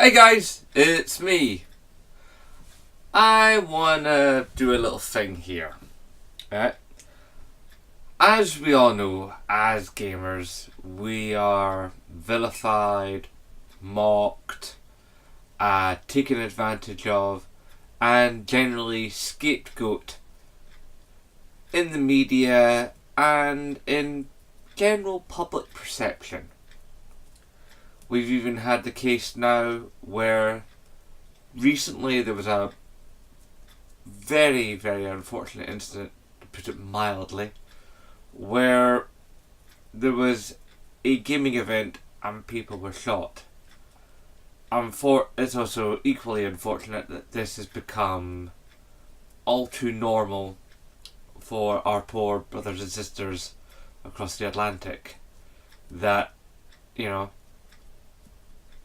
Hey guys, it's me. I wanna do a little thing here. Right? As we all know, as gamers, we are vilified, mocked, taken advantage of, and generally scapegoat in the media and in general public perception. We've even had the case now where recently there was a very, very unfortunate incident, to put it mildly, where there was a gaming event and people were shot. It's also equally unfortunate that this has become all too normal for our poor brothers and sisters across the Atlantic. That,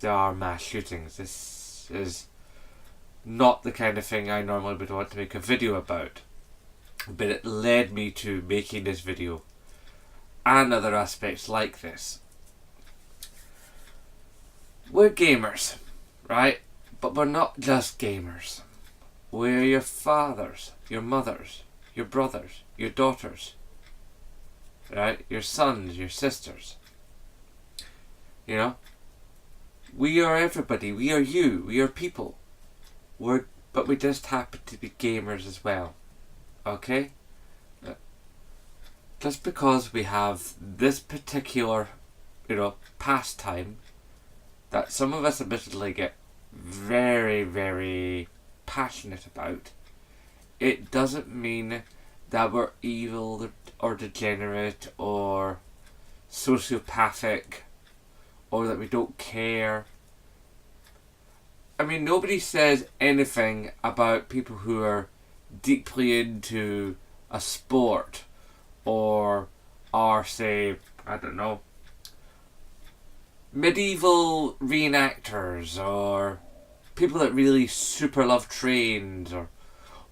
there are mass shootings. This is not the kind of thing I normally would want to make a video about, but it led me to making this video and other aspects like this. We're gamers, right? But we're not just gamers. We're your fathers, your mothers, your brothers, your daughters, right? Your sons, your sisters. We are everybody. We are you. We are people. But we just happen to be gamers as well. Okay? Just because we have this particular, pastime that some of us admittedly get very, very passionate about, it doesn't mean that we're evil or degenerate or sociopathic or that we don't care. I mean, nobody says anything about people who are deeply into a sport or are, say, medieval reenactors or people that really super love trains or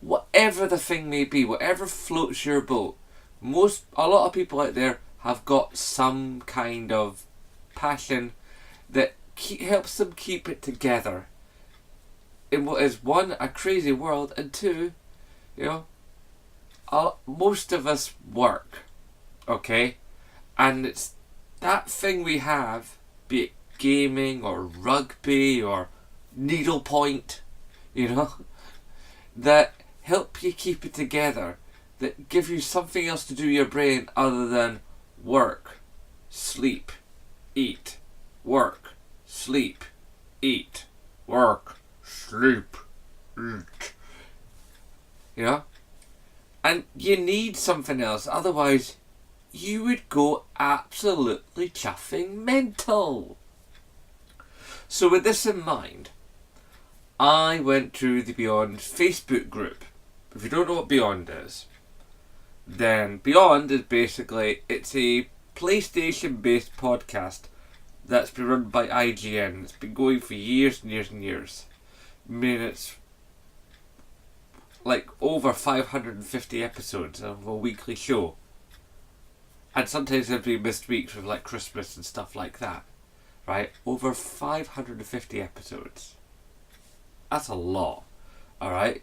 whatever the thing may be, whatever floats your boat. A lot of people out there have got some kind of passion that helps them keep it together in what is, one, a crazy world, and two, most of us work, okay? And it's that thing we have, be it gaming or rugby or needlepoint, that help you keep it together, that give you something else to do your brain other than work, sleep, eat, work, sleep, eat, work, sleep, eat. And you need something else, otherwise you would go absolutely chuffing mental. So with this in mind, I went to the Beyond Facebook group. If you don't know what Beyond is, then Beyond is basically, it's a PlayStation based podcast that's been run by IGN. It's been going for years and years and years. I mean, it's like over 550 episodes of a weekly show. And sometimes there'd be missed weeks with like Christmas and stuff like that. Right? Over 550 episodes. That's a lot. Alright?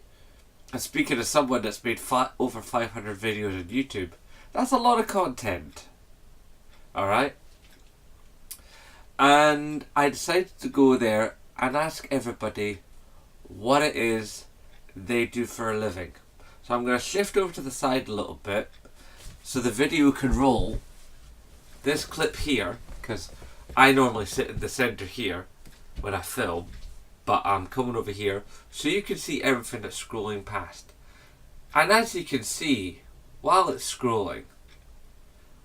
And speaking of someone that's made over 500 videos on YouTube, that's a lot of content. Alright? And I decided to go there and ask everybody what it is they do for a living. So I'm going to shift over to the side a little bit so the video can roll. This clip here, because I normally sit in the centre here when I film, but I'm coming over here so you can see everything that's scrolling past. And as you can see, while it's scrolling,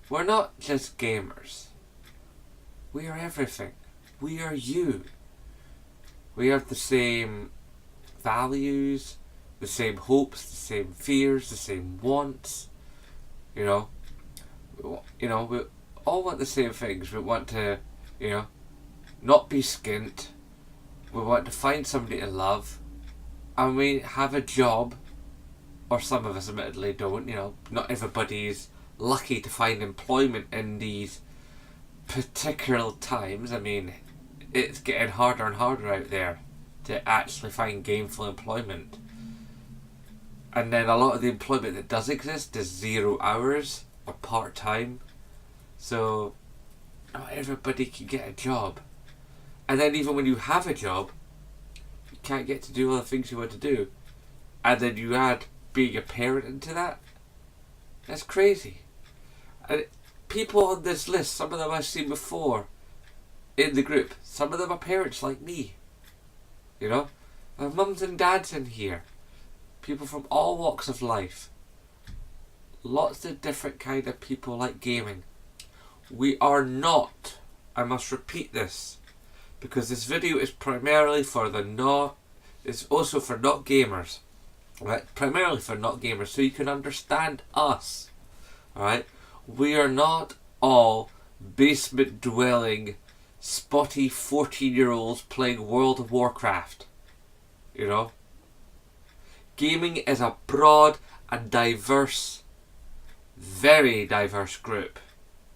we're not just gamers. We are everything. We are you. We have the same values, the same hopes, the same fears, the same wants. We all want the same things. We want to, not be skint. We want to find somebody to love. And we have a job, or some of us admittedly don't, not everybody's lucky to find employment in these particular times. I mean, it's getting harder and harder out there to actually find gainful employment. And then a lot of the employment that does exist is 0 hours or part-time. So not everybody can get a job. And then even when you have a job, you can't get to do all the things you want to do. And then you add being a parent into that. That's crazy. And people on this list, some of them I've seen before in the group. Some of them are parents like me. You know? There are mums and dads in here. People from all walks of life. Lots of different kind of people like gaming. We are not, I must repeat this, because this video is primarily for it's also for not gamers. Right? Primarily for not gamers, so you can understand us. Alright? We are not all basement dwelling, spotty 14-year-olds playing World of Warcraft. You know? Gaming is a broad and diverse, very diverse group.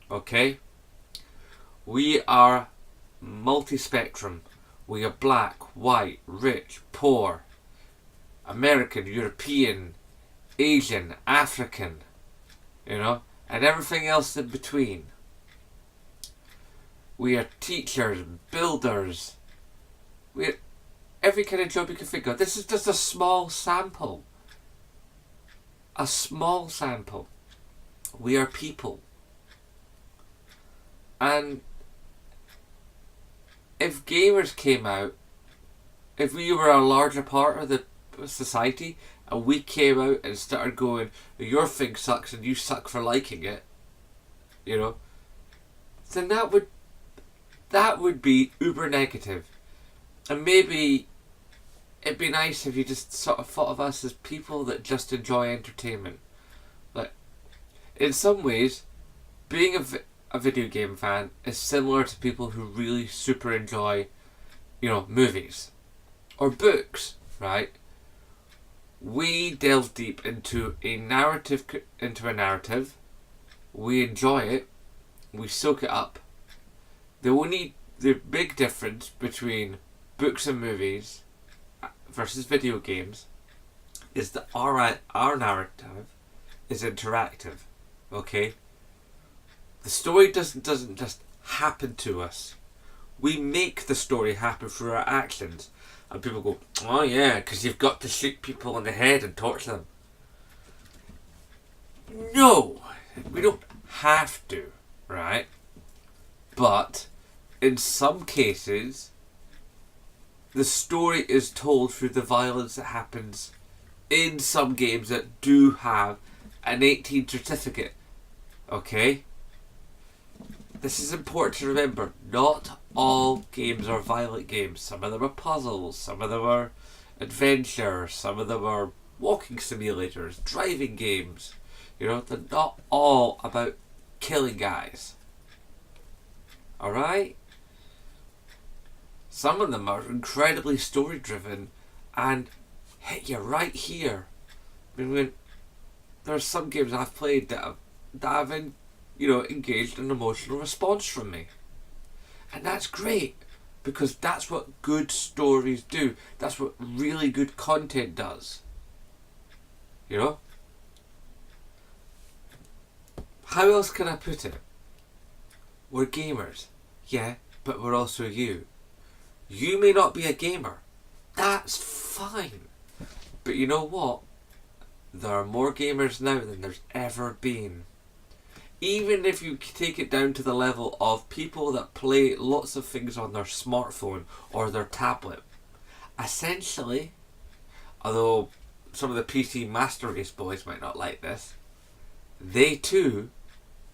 Okay? We are multi-spectrum. We are black, white, rich, poor, American, European, Asian, African, you know, and everything else in between. We are teachers, builders. We are every kind of job you can think of. This is just a small sample. A small sample. We are people. And if gamers came out, if we were a larger part of the society and we came out and started going, your thing sucks and you suck for liking it, you know, then that would be uber negative. And maybe it'd be nice if you just sort of thought of us as people that just enjoy entertainment. Like, in some ways, being a video game fan is similar to people who really super enjoy, you know, movies or books, right? We delve deep into a narrative. We enjoy it. We soak it up. The big difference between books and movies versus video games is that our narrative is interactive. Okay? The story doesn't just happen to us. We make the story happen through our actions. And people go, oh yeah, because you've got to shoot people in the head and torture them. No! We don't have to, right? But in some cases, the story is told through the violence that happens in some games that do have an 18 certificate. Okay? This is important to remember. Not all games are violent games. Some of them are puzzles, some of them are adventure, some of them are walking simulators, driving games. You know, they're not all about killing guys. Alright? Some of them are incredibly story driven and hit you right here. I mean, there are some games I've played that have engaged an emotional response from me. And that's great, because that's what good stories do. That's what really good content does. You know? How else can I put it? We're gamers. Yeah, but we're also you. You may not be a gamer. That's fine. But you know what? There are more gamers now than there's ever been. Even if you take it down to the level of people that play lots of things on their smartphone or their tablet. Essentially, although some of the PC Master Race boys might not like this, they too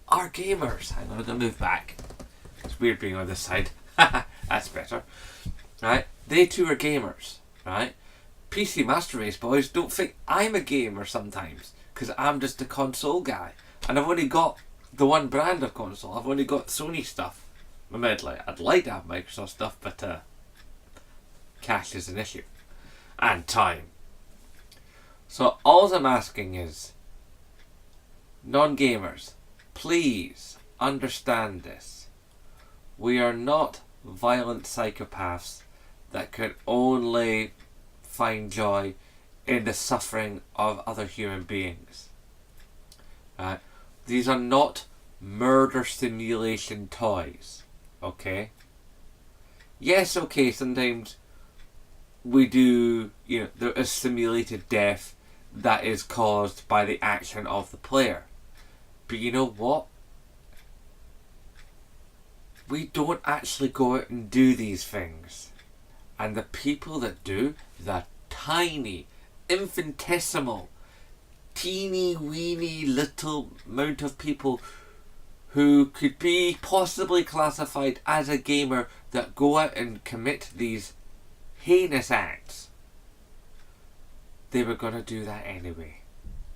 are gamers. Hang on, I'm going to move back. It's weird being on this side. That's better. Right? They too are gamers. Right? PC Master Race boys don't think I'm a gamer sometimes, because I'm just a console guy. And I've only got the one brand of console. I've only got Sony stuff. Admittedly, I'd like to have Microsoft stuff, but cash is an issue. And time. So all I'm asking is, non-gamers, please understand this. We are not violent psychopaths that can only find joy in the suffering of other human beings. Right? These are not murder simulation toys. Okay? Yes, okay, sometimes we do, there is simulated death that is caused by the action of the player. But you know what? We don't actually go out and do these things. And the people that do, the tiny, infinitesimal, teeny weeny little amount of people who could be possibly classified as a gamer that go out and commit these heinous acts, they were going to do that anyway.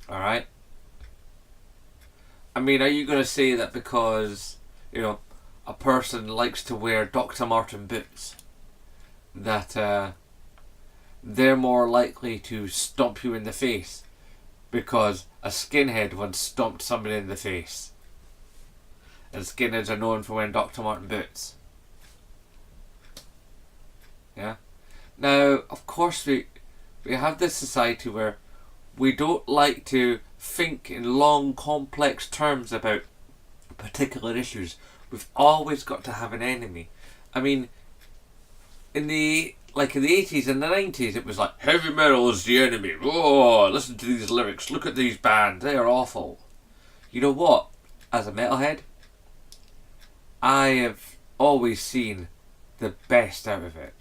Alright? I mean, are you going to say that because, a person likes to wear Dr. Martin boots, that they're more likely to stomp you in the face because a skinhead once stomped somebody in the face? And skinheads are known for wearing Dr. Martin boots. Yeah? Now, of course, we have this society where we don't like to think in long, complex terms about particular issues. We've always got to have an enemy. I mean, in the 80s and the 90s, it was like, heavy metal is the enemy. Oh, listen to these lyrics. Look at these bands. They are awful. You know what? As a metalhead, I have always seen the best out of it.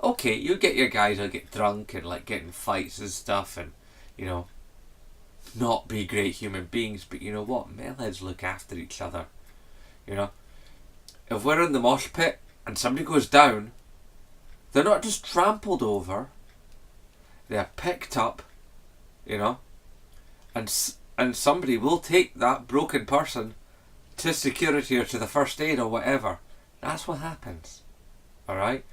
Okay, you get your guys who'll get drunk and get in fights and stuff and, not be great human beings, but you know what? Metalheads look after each other. If we're in the mosh pit and somebody goes down, they're not just trampled over. They're picked up, and somebody will take that broken person to security or to the first aid or whatever. That's what happens. Alright?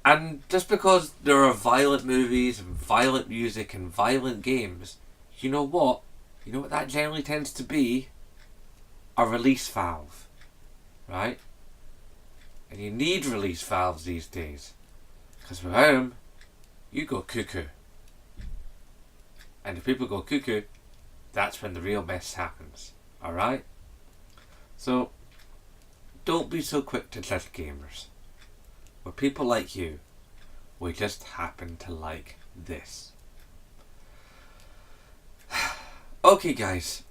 And just because there are violent movies and violent music and violent games, you know what? You know what that generally tends to be? A release valve. Right? And you need release valves these days. Because without them, you go cuckoo. And if people go cuckoo, that's when the real mess happens. Alright? So, don't be so quick to judge gamers. We're people like you. We just happen to like this. Okay guys,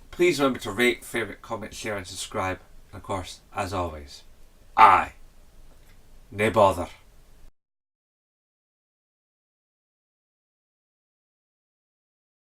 please remember to rate, favourite, comment, share and subscribe. And of course, as always, aye, nae bother.